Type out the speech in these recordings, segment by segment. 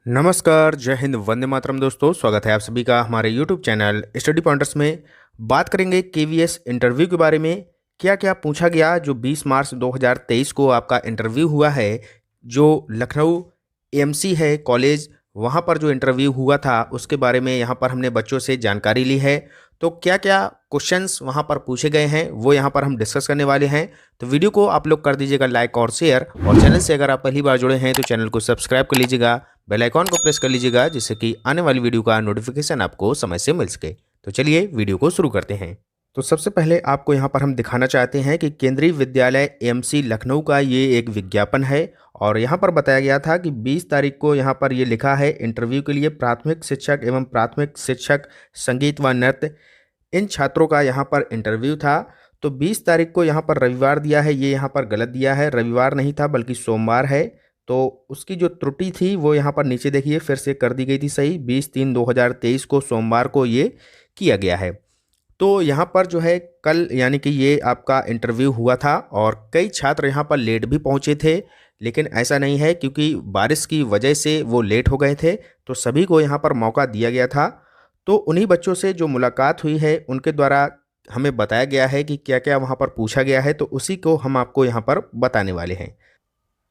नमस्कार, जय हिंद, वंदे मातरम। दोस्तों, स्वागत है आप सभी का हमारे यूट्यूब चैनल स्टडी पॉइंटर्स में। बात करेंगे केवीएस इंटरव्यू के बारे में। क्या क्या पूछा गया जो 20 मार्च 2023 को आपका इंटरव्यू हुआ है, जो लखनऊ एएमसी है कॉलेज, वहाँ पर जो इंटरव्यू हुआ था उसके बारे में यहाँ पर हमने बच्चों से जानकारी ली है। तो क्या क्या क्वेश्चंस वहाँ पर पूछे गए हैं वो यहाँ पर हम डिस्कस करने वाले हैं। तो वीडियो को आप लोग कर दीजिएगा लाइक और शेयर, और चैनल से अगर आप पहली बार जुड़े हैं तो चैनल को सब्सक्राइब कर लीजिएगा, बेल आइकॉन को प्रेस कर लीजिएगा, जिससे कि आने वाली वीडियो का नोटिफिकेशन आपको समय से मिल सके। तो चलिए वीडियो को शुरू करते हैं। तो सबसे पहले आपको यहाँ पर हम दिखाना चाहते हैं कि केंद्रीय विद्यालय एएमसी लखनऊ का ये एक विज्ञापन है, और यहाँ पर बताया गया था कि 20 तारीख को यहाँ पर ये लिखा है इंटरव्यू के लिए प्राथमिक शिक्षक एवं प्राथमिक शिक्षक संगीत व नृत्य, इन छात्रों का यहाँ पर इंटरव्यू था। तो 20 तारीख को यहाँ पर रविवार दिया है, ये यहाँ पर गलत दिया है, रविवार नहीं था बल्कि सोमवार है। तो उसकी जो त्रुटि थी वो यहाँ पर नीचे देखिए फिर से कर दी गई थी सही। 20/3/2023 को सोमवार को ये किया गया है। तो यहाँ पर जो है कल यानी कि ये आपका इंटरव्यू हुआ था, और कई छात्र यहाँ पर लेट भी पहुँचे थे, लेकिन ऐसा नहीं है क्योंकि बारिश की वजह से वो लेट हो गए थे। तो सभी को यहाँ पर मौका दिया गया था। तो उन्हीं बच्चों से जो मुलाकात हुई है उनके द्वारा हमें बताया गया है कि क्या क्या वहाँ पर पूछा गया है, तो उसी को हम आपको यहाँ पर बताने वाले हैं।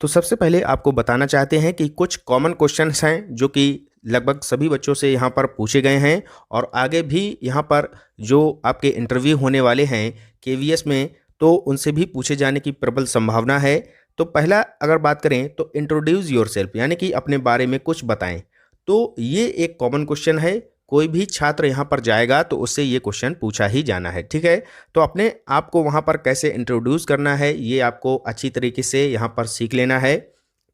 तो सबसे पहले आपको बताना चाहते हैं कि कुछ कॉमन क्वेश्चंस हैं जो कि लगभग सभी बच्चों से यहाँ पर पूछे गए हैं, और आगे भी यहाँ पर जो आपके इंटरव्यू होने वाले हैं केवीएस में, तो उनसे भी पूछे जाने की प्रबल संभावना है। तो पहला अगर बात करें तो इंट्रोड्यूस योरसेल्फ, यानी कि अपने बारे में कुछ बताएं। तो ये एक कॉमन क्वेश्चन है, कोई भी छात्र यहाँ पर जाएगा तो उससे ये क्वेश्चन पूछा ही जाना है, ठीक है। तो अपने आप को वहाँ पर कैसे इंट्रोड्यूस करना है ये आपको अच्छी तरीके से यहाँ पर सीख लेना है,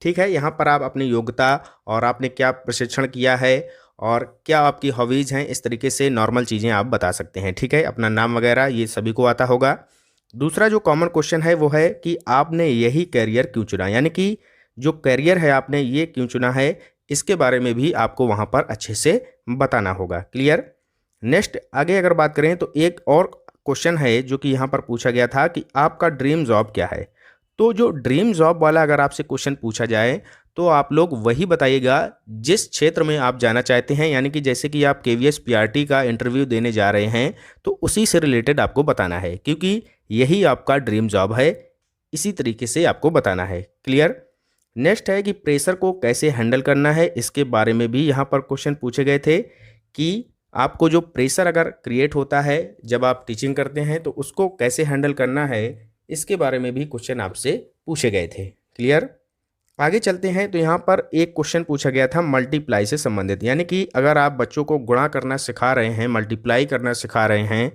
ठीक है। यहाँ पर आप अपनी योग्यता और आपने क्या प्रशिक्षण किया है और क्या आपकी हॉबीज़ हैं, इस तरीके से नॉर्मल चीज़ें आप बता सकते हैं, ठीक है। अपना नाम वगैरह ये सभी को आता होगा। दूसरा जो कॉमन क्वेश्चन है वो है कि आपने यही कैरियर क्यों चुना, यानी कि जो कैरियर है आपने ये क्यों चुना है, इसके बारे में भी आपको वहाँ पर अच्छे से बताना होगा। क्लियर। नेक्स्ट आगे अगर बात करें तो एक और क्वेश्चन है जो कि यहाँ पर पूछा गया था कि आपका ड्रीम जॉब क्या है। तो जो ड्रीम जॉब वाला अगर आपसे क्वेश्चन पूछा जाए तो आप लोग वही बताइएगा जिस क्षेत्र में आप जाना चाहते हैं, यानी कि जैसे कि आप केवीएस पीआरटी का इंटरव्यू देने जा रहे हैं तो उसी से रिलेटेड आपको बताना है, क्योंकि यही आपका ड्रीम जॉब है, इसी तरीके से आपको बताना है। क्लियर। नेक्स्ट है कि प्रेशर को कैसे हैंडल करना है, इसके बारे में भी यहाँ पर क्वेश्चन पूछे गए थे कि आपको जो प्रेशर अगर क्रिएट होता है जब आप टीचिंग करते हैं तो उसको कैसे हैंडल करना है, इसके बारे में भी क्वेश्चन आपसे पूछे गए थे। क्लियर। आगे चलते हैं तो यहाँ पर एक क्वेश्चन पूछा गया था मल्टीप्लाई से संबंधित, यानी कि अगर आप बच्चों को गुणा करना सिखा रहे हैं, मल्टीप्लाई करना सिखा रहे हैं,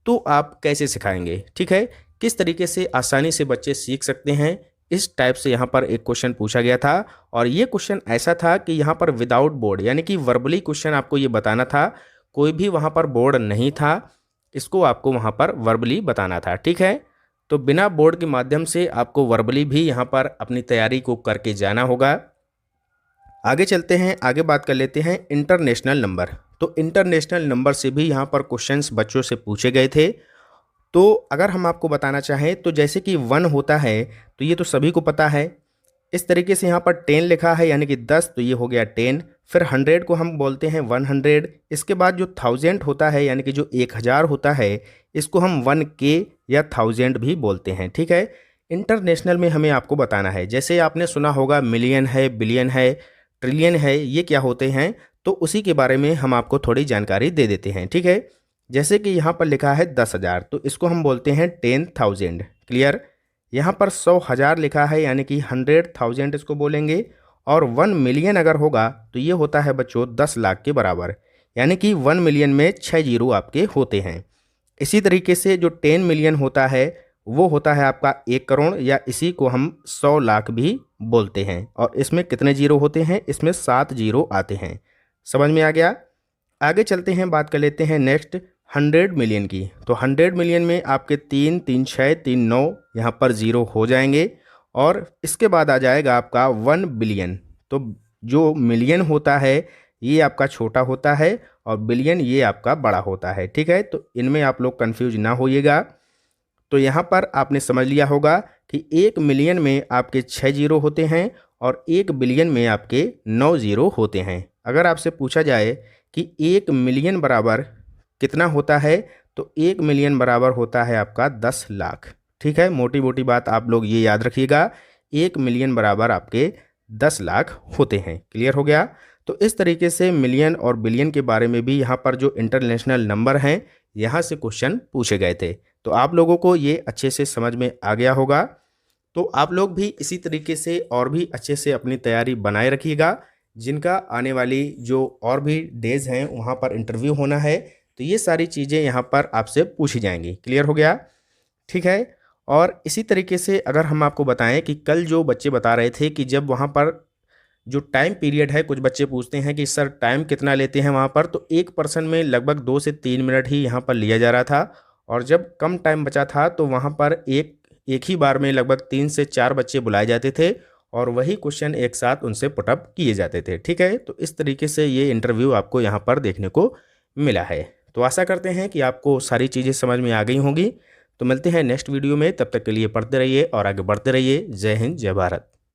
तो आप कैसे सिखाएंगे, ठीक है। किस तरीके से आसानी से बच्चे सीख सकते हैं, इस टाइप से यहाँ पर एक क्वेश्चन पूछा गया था। और ये क्वेश्चन ऐसा था कि यहाँ पर विदाउट बोर्ड, यानी कि वर्बली क्वेश्चन आपको ये बताना था, कोई भी वहाँ पर बोर्ड नहीं था, इसको आपको वहाँ पर वर्बली बताना था, ठीक है। तो बिना बोर्ड के माध्यम से आपको वर्बली भी यहाँ पर अपनी तैयारी को करके जाना होगा। आगे चलते हैं, आगे बात कर लेते हैं इंटरनेशनल नंबर। तो इंटरनेशनल नंबर से भी यहाँ पर क्वेश्चंस बच्चों से पूछे गए थे। तो अगर हम आपको बताना चाहें तो जैसे कि 1 होता है तो ये तो सभी को पता है, इस तरीके से यहाँ पर 10 लिखा है यानी कि 10, तो ये हो गया 10। फिर 100 को हम बोलते हैं 100। इसके बाद जो 1000 होता है यानी कि जो 1000 होता है इसको हम 1K या 1000 भी बोलते हैं, ठीक है। इंटरनेशनल में हमें आपको बताना है, जैसे आपने सुना होगा मिलियन है, बिलियन है, ट्रिलियन है, ये क्या होते हैं, तो उसी के बारे में हम आपको थोड़ी जानकारी दे देते हैं, ठीक है। जैसे कि यहाँ पर लिखा है 10,000, तो इसको हम बोलते हैं 10,000। क्लियर। यहाँ पर 100,000 लिखा है यानी कि 100,000 इसको बोलेंगे, और 1 मिलियन अगर होगा तो ये होता है बच्चों 10 लाख के बराबर, यानी कि 1 मिलियन में 6 जीरो आपके होते हैं। इसी तरीके से जो 10 मिलियन होता है वो होता है आपका 1 करोड़, या इसी को हम 100 लाख भी बोलते हैं। और इसमें कितने जीरो होते हैं, इसमें 7 जीरो आते हैं। समझ में आ गया। आगे चलते हैं, बात कर लेते हैं नेक्स्ट 100 मिलियन की। तो 100 मिलियन में आपके 3, 3, 6, 3, 9 यहाँ पर जीरो हो जाएंगे, और इसके बाद आ जाएगा आपका 1 बिलियन। तो जो मिलियन होता है ये आपका छोटा होता है, और बिलियन ये आपका बड़ा होता है, ठीक है। तो इनमें आप लोग कंफ्यूज ना होइएगा। तो यहाँ पर आपने समझ लिया होगा कि 1 मिलियन में आपके 6 जीरो होते हैं, और 1 बिलियन में आपके 9 ज़ीरो होते हैं। अगर आपसे पूछा जाए कि 1 मिलियन बराबर कितना होता है, तो 1 मिलियन बराबर होता है आपका 10 लाख। ठीक है, मोटी मोटी बात आप लोग ये याद रखिएगा, 1 मिलियन बराबर आपके 10 लाख होते हैं। क्लियर हो गया। तो इस तरीके से मिलियन और बिलियन के बारे में भी यहाँ पर जो इंटरनेशनल नंबर हैं, यहाँ से क्वेश्चन पूछे गए थे। तो आप लोगों को ये अच्छे से समझ में आ गया होगा। तो आप लोग भी इसी तरीके से और भी अच्छे से अपनी तैयारी बनाए रखिएगा। जिनका आने वाली जो और भी डेज हैं वहाँ पर इंटरव्यू होना है, तो ये सारी चीज़ें यहाँ पर आपसे पूछी जाएंगी। क्लियर हो गया। ठीक है। और इसी तरीके से अगर हम आपको बताएं कि कल जो बच्चे बता रहे थे कि जब वहाँ पर जो टाइम पीरियड है, कुछ बच्चे पूछते हैं कि सर टाइम कितना लेते हैं वहाँ पर, तो एक पर्सन में लगभग 2 से 3 मिनट ही यहाँ पर लिया जा रहा था। और जब कम टाइम बचा था तो वहाँ पर एक ही बार में लगभग 3 से 4 बच्चे बुलाए जाते थे और वही क्वेश्चन एक साथ उनसे पुटअप किए जाते थे। ठीक है, तो इस तरीके से ये इंटरव्यू आपको यहाँ पर देखने को मिला है। तो आशा करते हैं कि आपको सारी चीज़ें समझ में आ गई होंगी। तो मिलते हैं नेक्स्ट वीडियो में, तब तक के लिए पढ़ते रहिए और आगे बढ़ते रहिए। जय हिंद, जय भारत।